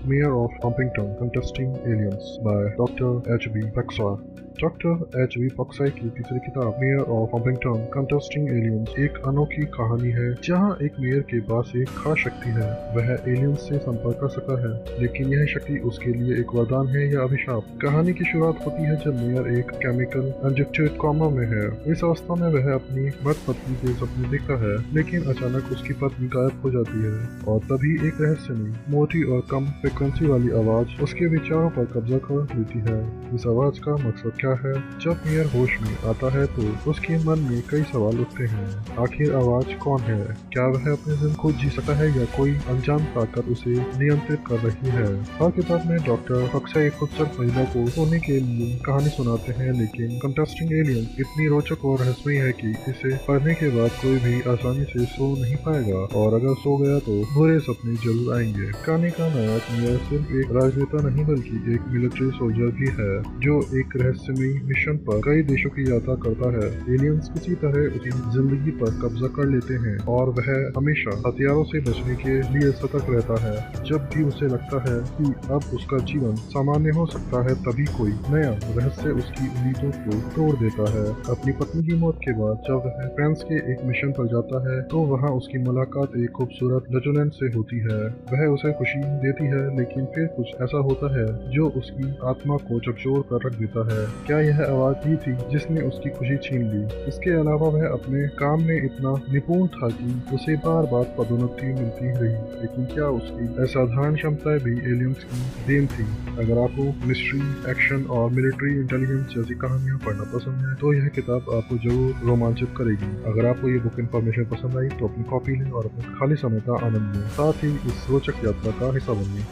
Mayor of Pumpington Contesting Aliens by Dr. H.B. Paxwa। Doctor H B. पक्साई की तीसरी किताब mayor of Pumpington contesting aliens एक अनोखी कहानी है जहां एक मेयर के पास एक खास शक्ति है। वह एलियंस से संपर्क कर सकता है, लेकिन यह शक्ति उसके लिए एक वरदान है या अभिशाप। कहानी की शुरुआत होती है जब मेयर एक केमिकल इंजेक्टेड कोमा में है। इस अवस्था में वह अपनी मर्द पत्नी के सपने देखता है, लेकिन अचानक उसकी पत्नी गायब हो जाती है और तभी एक रहस्यमयी, मोटी और कम फ्रिक्वेंसी वाली आवाज उसके विचारों पर कब्जा कर लेती है। इस आवाज का मकसद क्या है? जब मेयर होश में आता है तो उसके मन में कई सवाल उठते हैं। आखिर आवाज कौन है? क्या वह अपने जिंदगी को जी सकता है या कोई अनजान ताकत उसे नियंत्रित कर रही है? हर किताब में डॉक्टर पक्साई खूबसूरत महिला को सोने के लिए कहानी सुनाते हैं, लेकिन कंटेस्टिंग एलियन इतनी रोचक और रहस्यमयी है कि इसे पढ़ने के बाद कोई भी आसानी से सो नहीं पाएगा, और अगर सो गया तो बुरे सपने जरूर आएंगे। कहानी का नायक मेयर सिर्फ एक राजनेता नहीं बल्कि एक मिलिट्री सोल्जर भी है जो एक रहस्यमयी मिशन पर कई देशों की यात्रा करता है। एलियंस किसी तरह उसकी जिंदगी पर कब्जा कर लेते हैं और वह हमेशा हथियारों से बचने के लिए सतर्क रहता है। जब भी उसे लगता है कि अब उसका जीवन सामान्य हो सकता है, तभी कोई नया रहस्य उसकी उम्मीदों को तोड़ देता है। अपनी पत्नी की मौत के बाद जब वह फ्रांस के एक मिशन पर जाता है तो वहाँ उसकी मुलाकात एक खूबसूरत लेफ्टिनेंट से होती है। वह उसे खुशी देती है, लेकिन फिर कुछ ऐसा होता है जो उसकी आत्मा को झकझोर कर रख देता है। क्या यह आवाज ही थी जिसने उसकी खुशी छीन ली? इसके अलावा वह अपने काम में इतना निपुण था कि उसे बार बार पदोन्नति मिलती रही, लेकिन क्या उसकी असाधारण क्षमताएं भी एलियंस की देन थी? अगर आपको मिस्ट्री, एक्शन और मिलिट्री इंटेलिजेंस जैसी कहानियां पढ़ना पसंद है तो यह किताब आपको जरूर रोमांचित करेगी। अगर आपको ये बुक इन्फॉर्मेशन पसंद आई तो अपनी कॉपी लें और अपने खाली समय का आनंद लें। साथ ही इस रोचक यात्रा का हिस्सा बनिए।